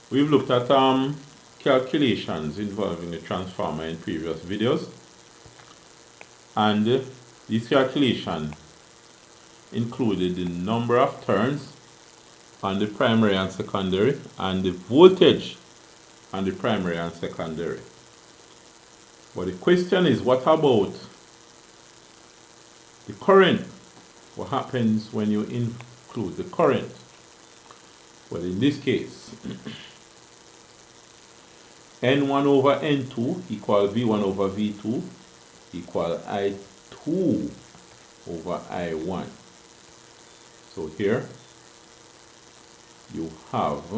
We've looked at calculations involving the transformer in previous videos, and this calculation included the number of turns on the primary and secondary and the voltage on the primary and secondary. But the question is, what about the current? What happens when you include the current? Well, in this case, N1 over N2 equal V1 over V2 equal I2 over I1. So here you have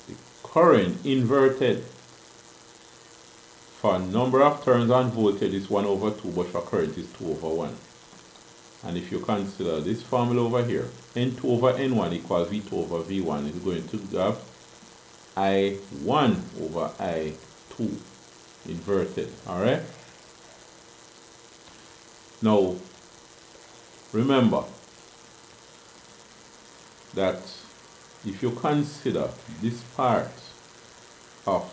the current inverted. For number of turns on voltage is 1 over 2, but for current is 2 over 1. And if you consider this formula over here, N2 over N1 equals V2 over V1 is going to have I1 over I2 inverted. Alright? Now, remember that if you consider this part of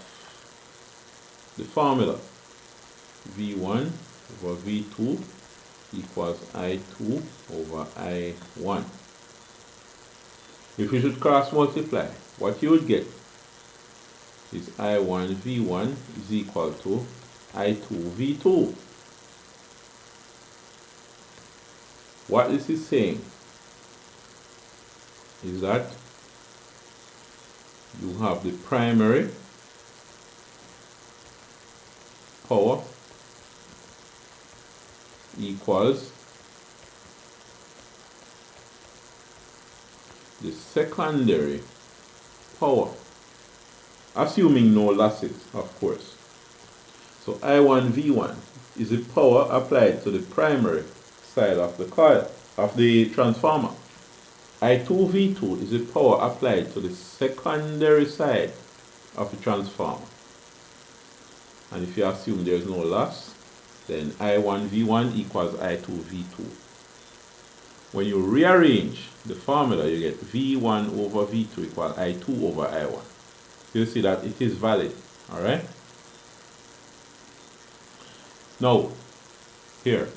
the formula, V1 over V2 equals I2 over I1. If you should cross multiply, what you would get is I1 V1 is equal to I2 V2. What this is saying is that you have the primary power equals the secondary power, assuming no losses, of course. So I1 V1 is the power applied to the primary side of the coil, of the transformer. I2 V2 is the power applied to the secondary side of the transformer. And if you assume there is no loss, then I1 V1 equals I2 V2. When you rearrange the formula, you get V1 over V2 equals I2 over I1. You see that it is valid. Alright? Now, here,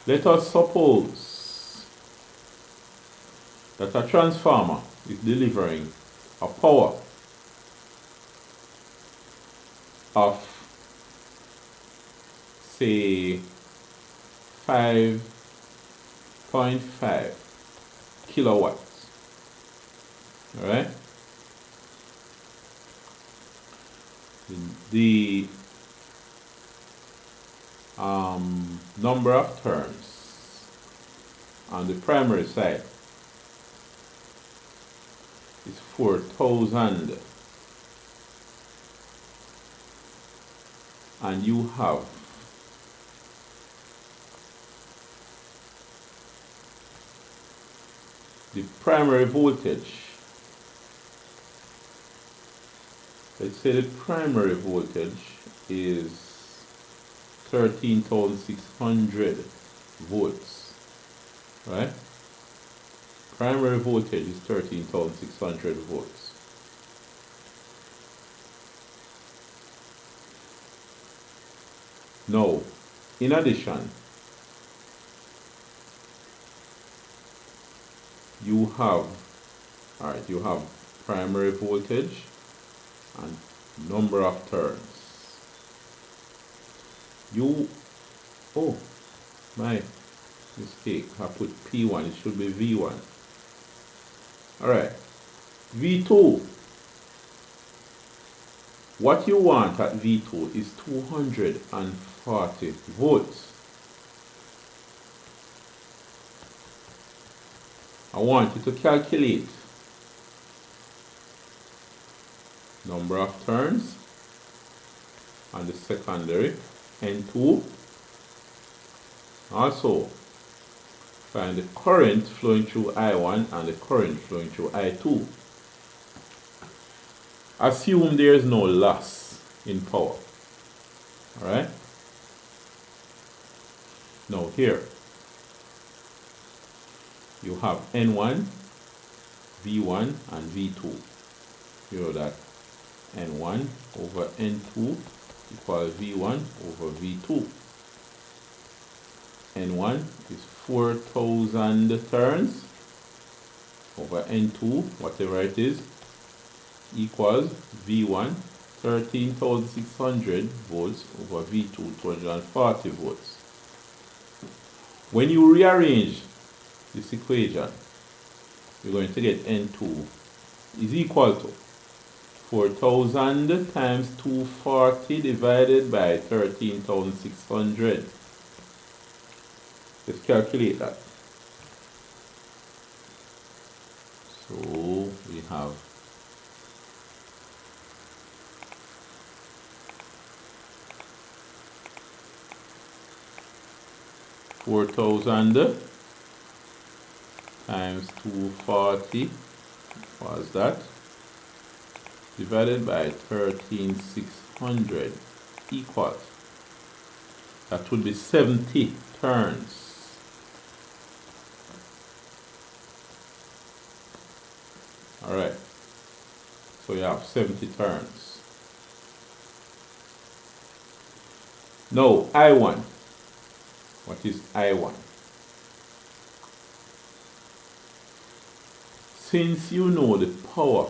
let us suppose that a transformer is delivering a power of, say, 5.5 kilowatts. Alright? The number of turns on the primary side is 4,000, and you have the primary voltage. Let's say the primary voltage is 13,600 volts, right? Primary voltage is 13,600 volts. Now, in addition, you have primary voltage and number of turns. Oh, my mistake, I put P1, it should be V1. Alright, V2. What you want at V2 is 240 volts. I want you to calculate number of turns on the secondary N2. Also, find the current flowing through I1 and the current flowing through I2. Assume there is no loss in power. Alright? Now here, you have N1, V1, and V2. You know that N1 over N2 equals V1 over V2. N1 is 4,000 turns over N2, whatever it is, equals V1 13,600 volts over V2 240 volts. When you rearrange this equation, you're going to get N2 is equal to 4,000 times 240 divided by 13,600. Let's calculate that. So we have 4,000 times 240 was that divided by 13,600 equals, that would be 70 turns. Alright, so you have 70 turns. Now I1, what is I1? Since you know the power,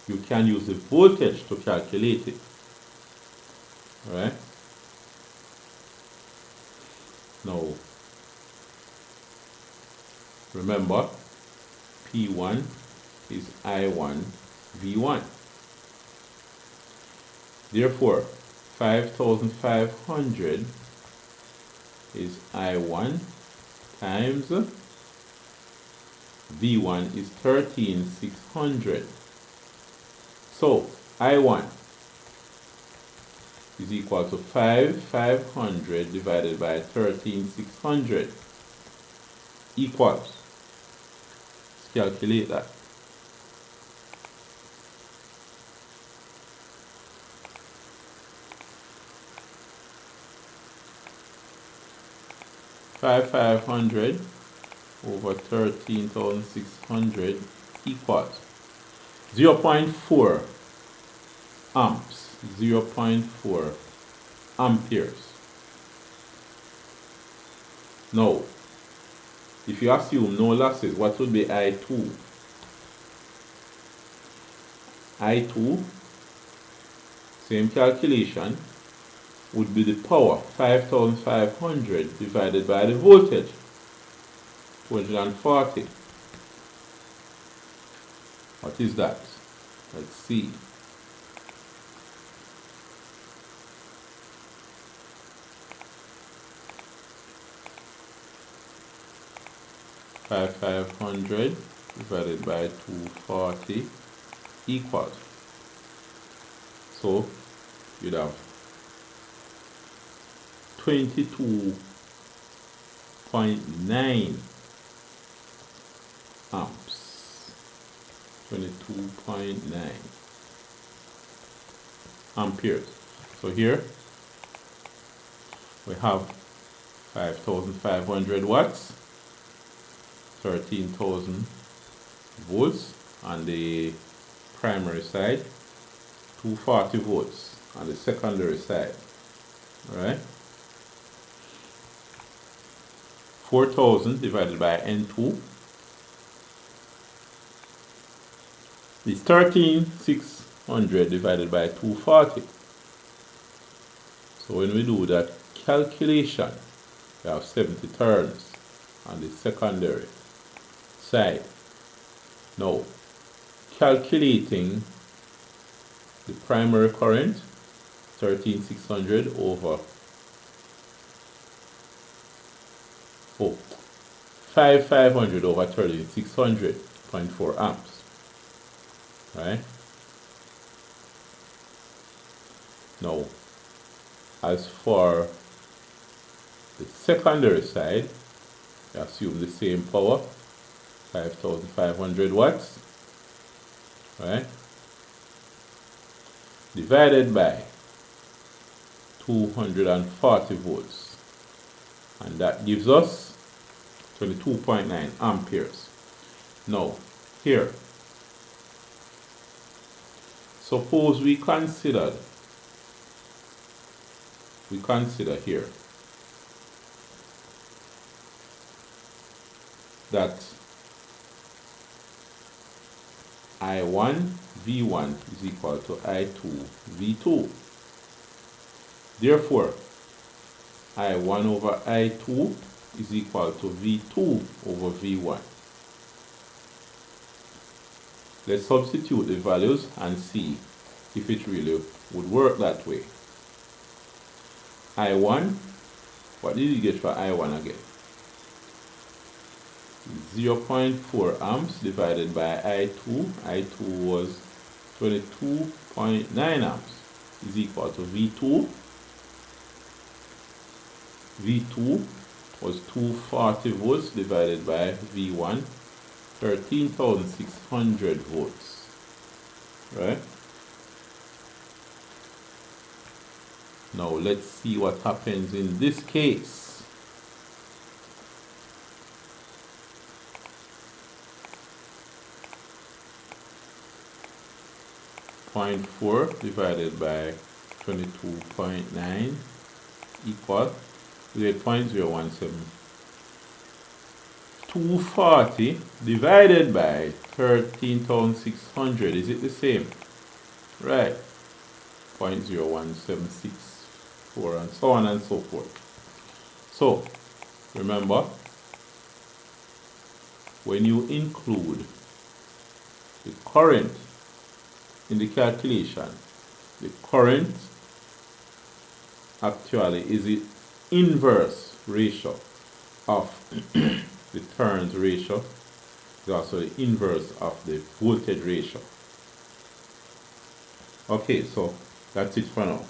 you can use the voltage to calculate it. Alright? Now, remember, P1 is I1 V1. Therefore, 5,500 is I1 times V1 is 13,600. So I1 is equal to 5,500 divided by 13,600 equals, let's calculate that. Five hundred over 13,600 equals 0.4 amps, 0.4 amperes. Now, if you assume no losses, what would be I2? I2, same calculation, would be the power 5,500 divided by the voltage 240. What is that? Let's see. Five hundred divided by 240 equals. So you'd have 22.9 amps. 22.9 amperes. So here we have 5,500 watts, 13,000 volts on the primary side, 240 volts on the secondary side. Alright, 4,000 divided by N2 is 13,600 divided by 240. So when we do that calculation, we have 70 turns on the secondary side. Now, calculating the primary current, 13,600 over 5,500 over 13,600, 0.4 amps. Right? Now, as for the secondary side, we assume the same power, 5,500 watts, right? Divided by 240 volts. And that gives us 22.9 amperes. Now, here, suppose we consider here that I1 V1 is equal to I2 V2. Therefore, I1 over I2 is equal to V2 over V1. Let's substitute the values and see if it really would work that way. I1, what did you get for I1 again? 0.4 amps divided by I2. I2 was 22.9 amps is equal to V2. V2 was 240 volts divided by V1, 13,600 volts. Right? Now let's see what happens in this case. 0.4 divided by 22.9 equal 0.017. 240 divided by 13,600, is it the same? Right. 0.0174 and so on and so forth. So, remember, when you include the current in the calculation, the current actually is the inverse ratio of the turns ratio. It's also the inverse of the voltage ratio. Okay, so that's it for now.